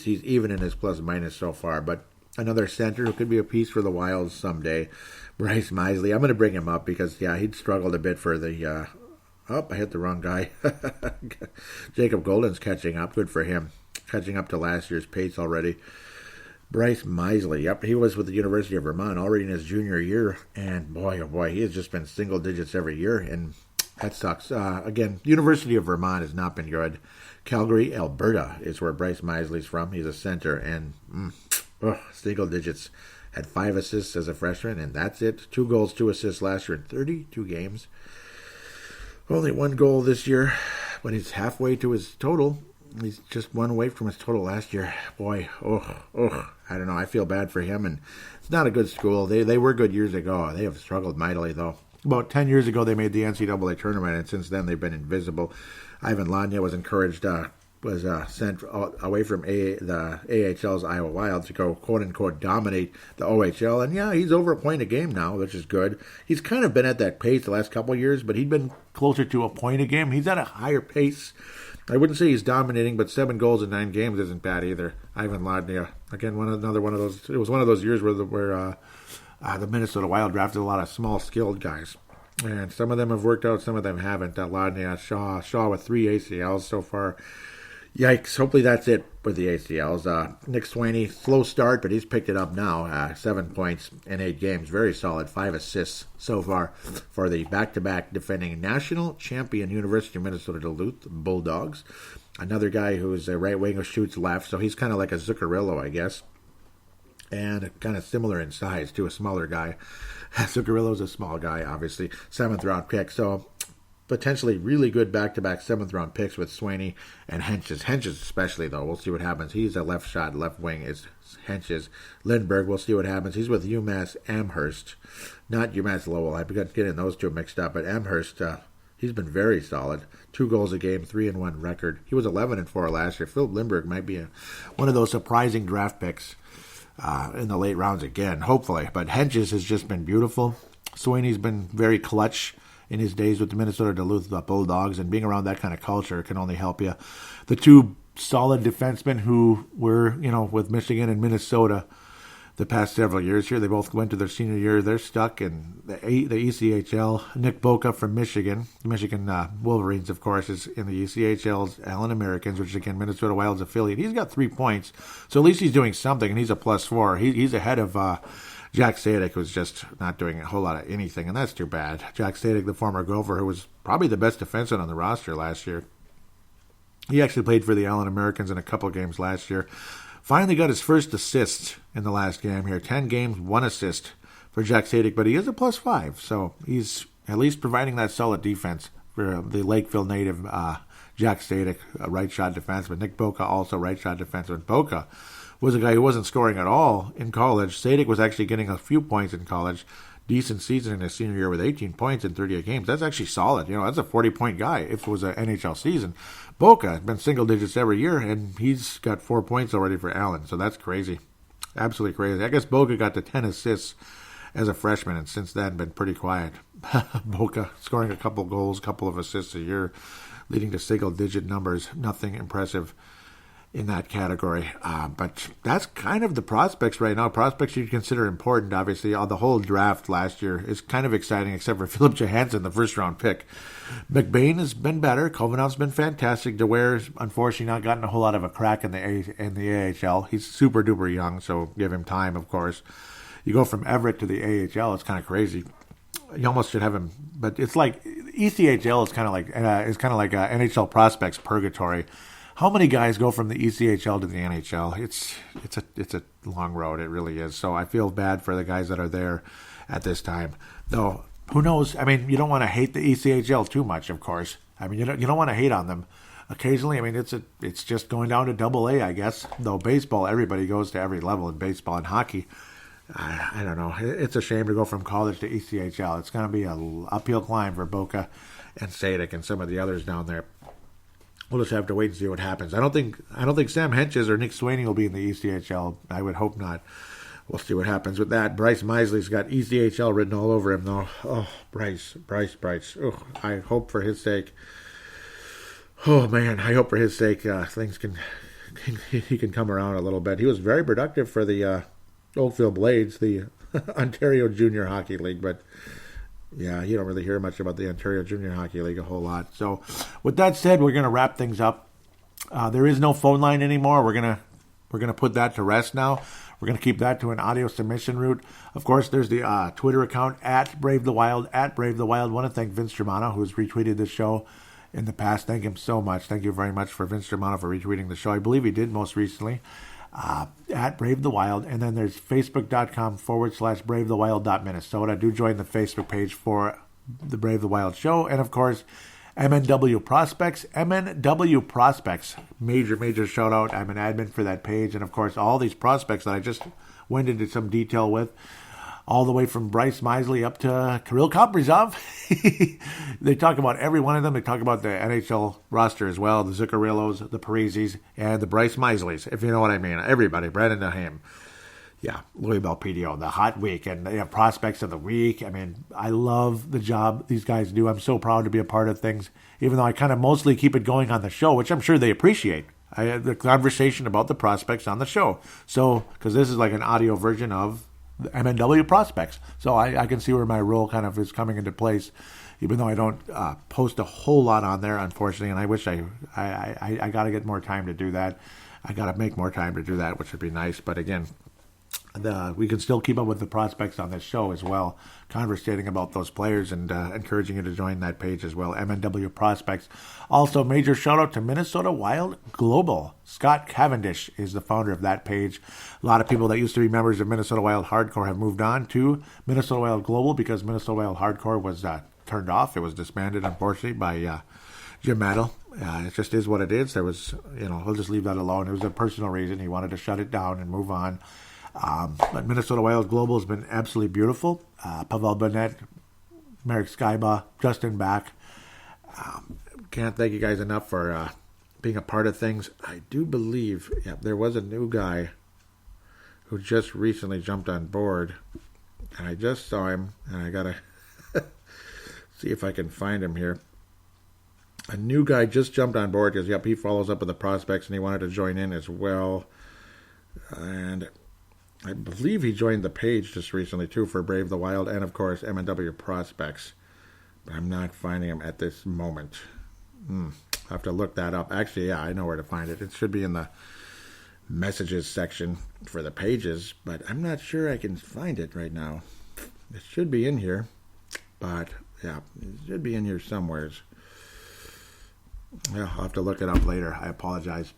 even in his plus-minus so far, but another center who could be a piece for the Wilds someday. Bryce Misley. I'm going to bring him up because, he'd struggled a bit for the... I hit the wrong guy. Jacob Golden's catching up. Good for him. Catching up to last year's pace already. Bryce Misley. Yep, he was with the University of Vermont already in his junior year. And boy, oh boy, he has just been single digits every year. And that sucks. Again, University of Vermont has not been good. Calgary, Alberta is where Bryce Misley's from. He's a center. And... single digits. Had 5 assists as a freshman, and that's it. 2 goals, 2 assists last year in 32 games. Only 1 goal this year, but he's halfway to his total. He's just 1 away from his total last year. Boy, I don't know. I feel bad for him, and it's not a good school. They were good years ago. They have struggled mightily, though. About 10 years ago, they made the NCAA tournament, and since then, they've been invisible. Ivan Ladnia was encouraged was sent away from the AHL's Iowa Wild to go, quote-unquote, dominate the OHL. And, he's over a point a game now, which is good. He's kind of been at that pace the last couple of years, but he'd been closer to a point a game. He's at a higher pace. I wouldn't say he's dominating, but 7 goals in 9 games isn't bad either. Ivan Ladnia, again, another one of those. It was one of those years where the Minnesota Wild drafted a lot of small, skilled guys. And some of them have worked out, some of them haven't. Ladnia, Shaw with 3 ACLs so far. Yikes. Hopefully that's it with the ACLs. Nick Swaney, slow start, but he's picked it up now. 7 points in 8 games. Very solid. 5 assists so far for the back-to-back defending national champion University of Minnesota Duluth Bulldogs. Another guy who's a right wing who shoots left, so he's kind of like a Zuccarello, I guess. And kind of similar in size to a smaller guy. Zuccarello's a small guy, obviously. 7th round pick. So potentially really good back-to-back 7th-round picks with Swaney and Henches. Henches especially, though. We'll see what happens. He's a left shot. Left wing is Henches. Lindbergh, we'll see what happens. He's with UMass Amherst. Not UMass Lowell. I've got getting those two mixed up. But Amherst, he's been very solid. 2 goals a game, 3-1 record. He was 11-4 last year. Philip Lindbergh might be one of those surprising draft picks in the late rounds again, hopefully. But Henches has just been beautiful. Swaney's been very clutch in his days with the Minnesota Duluth Bulldogs, and being around that kind of culture can only help you. The 2 solid defensemen who were, with Michigan and Minnesota the past several years here, they both went to their senior year. They're stuck in the ECHL. Nick Boca from Michigan. The Michigan Wolverines, of course, is in the ECHL's Allen Americans, which is, again, Minnesota Wild's affiliate. He's got 3 points, so at least he's doing something, and he's a +4. He's ahead of Jack Sadek, who's just not doing a whole lot of anything, and that's too bad. Jack Sadek, the former Gopher, who was probably the best defenseman on the roster last year. He actually played for the Allen Americans in a couple games last year. Finally got his first assist in the last game here. 10 games, 1 assist for Jack Sadek, but he is a +5, so he's at least providing that solid defense for the Lakeville native Jack Sadek, a right shot defenseman. Nick Boca, also right shot defenseman. Boca was a guy who wasn't scoring at all in college. Sadek was actually getting a few points in college. Decent season in his senior year with 18 points in 38 games. That's actually solid. That's a 40-point guy if it was an NHL season. Boca has been single digits every year, and he's got 4 points already for Allen, so that's crazy. Absolutely crazy. I guess Boca got to 10 assists as a freshman, and since then been pretty quiet. Boca scoring a couple goals, couple of assists a year, leading to single-digit numbers. Nothing impressive in that category. But that's kind of the prospects right now. Prospects you'd consider important, obviously. The whole draft last year is kind of exciting, except for Philip Johansson, the first-round pick. McBain has been better. Kovanov's been fantastic. DeWare's unfortunately not gotten a whole lot of a crack in the AHL. He's super-duper young, so give him time, of course. You go from Everett to the AHL, it's kind of crazy. You almost should have him, but it's like ECHL is kind of like NHL prospects purgatory. How many guys go from the ECHL to the NHL? It's a long road. It really is. So I feel bad for the guys that are there at this time. Though, who knows? I mean, you don't want to hate the ECHL too much, of course. I mean, you don't want to hate on them. Occasionally, I mean, it's just going down to Double A, I guess. Though baseball, everybody goes to every level in baseball and hockey. I don't know. It's a shame to go from college to ECHL. It's going to be an uphill climb for Boca and Sadek and some of the others down there. We'll just have to wait and see what happens. I don't think Sam Henches or Nick Swaney will be in the ECHL. I would hope not. We'll see what happens with that. Bryce Misley's got ECHL written all over him, though. Oh, Bryce. Oh, I hope for his sake. Oh, man, I hope for his sake things he can come around a little bit. He was very productive for the Oakville Blades, the Ontario Junior Hockey League, but yeah, you don't really hear much about the Ontario Junior Hockey League a whole lot. So with that said, we're going to wrap things up. There is no phone line anymore. We're going to put that to rest now. We're going to keep that to an audio submission route. Of course, there's the Twitter account at Brave the Wild. I want to thank Vince Germano, who's retweeted this show in the past. Thank him so much. Thank you very much for Vince Germano for retweeting the show. I believe he did most recently. At Brave the Wild, and then there's facebook.com/bravethewild.minnesota. Do join the Facebook page for the Brave the Wild show, and of course MNW Prospects, major shout out. I'm an admin for that page, and of course all these prospects that I just went into some detail with, all the way from Bryce Misley up to Kirill Kaprizov. They talk about every one of them. They talk about the NHL roster as well, the Zuccarellos, the Parisis, and the Bryce Misleys, if you know what I mean. Everybody, Brandon Naheem. Yeah, Louis Belpedio, the hot week, and they have prospects of the week. I mean, I love the job these guys do. I'm so proud to be a part of things, even though I kind of mostly keep it going on the show, which I'm sure they appreciate. I had the conversation about the prospects on the show. So, because this is like an audio version of the MNW Prospects. So I can see where my role kind of is coming into place, even though I don't post a whole lot on there, unfortunately, and I wish I got to get more time to do that. I got to make more time to do that, which would be nice. But again, we can still keep up with the prospects on this show as well, conversating about those players and encouraging you to join that page as well, MNW Prospects. Also, major shout out to Minnesota Wild Global. Scott Cavendish is the founder of that page. A lot of people that used to be members of Minnesota Wild Hardcore have moved on to Minnesota Wild Global because Minnesota Wild Hardcore was turned off. It was disbanded, unfortunately, by Jim Maddle. It just is what it is. There was, he'll just leave that alone. It was a personal reason. He wanted to shut it down and move on. But Minnesota Wild Global has been absolutely beautiful. Pavel Burnett, Marek Skyba, Justin Back. Can't thank you guys enough for being a part of things. I do believe there was a new guy who just recently jumped on board. And I just saw him, and I got to see if I can find him here. A new guy just jumped on board because, he follows up with the prospects, and he wanted to join in as well. And I believe he joined the page just recently, too, for Brave the Wild and, of course, MNW Prospects. But I'm not finding him at this moment. I'll have to look that up. Actually, I know where to find it. It should be in the messages section for the pages, but I'm not sure I can find it right now. It should be in here, but, it should be in here somewheres. I'll have to look it up later. I apologize.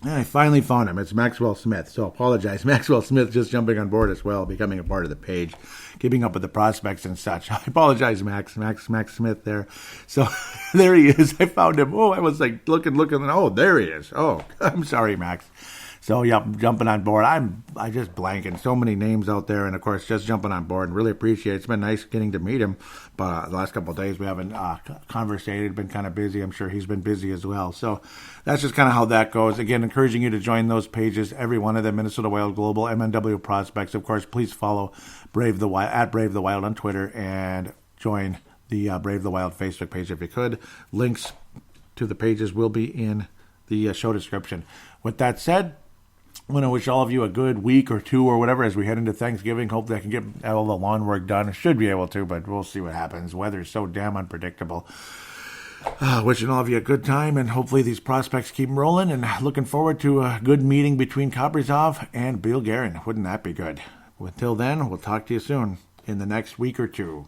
And I finally found him. It's Maxwell Smith. So apologize. Maxwell Smith just jumping on board as well, becoming a part of the page, keeping up with the prospects and such. I apologize, Max Smith there. So there he is. I found him. Oh, I was like looking. And oh, there he is. Oh, I'm sorry, Max. So, jumping on board. I just blanking. So many names out there, and of course, just jumping on board and really appreciate it. It's been nice getting to meet him, but the last couple of days we haven't conversated, been kind of busy. I'm sure he's been busy as well. So that's just kind of how that goes. Again, encouraging you to join those pages, every one of them, Minnesota Wild Global, MNW Prospects. Of course, please follow Brave the Wild, at Brave the Wild on Twitter, and join the Brave the Wild Facebook page if you could. Links to the pages will be in the show description. With that said, I want to wish all of you a good week or two or whatever as we head into Thanksgiving. Hopefully I can get all the lawn work done. I should be able to, but we'll see what happens. Weather's so damn unpredictable. Wishing all of you a good time, and hopefully these prospects keep rolling, and looking forward to a good meeting between Kaprizov and Bill Guerin. Wouldn't that be good? Until then, we'll talk to you soon in the next week or two.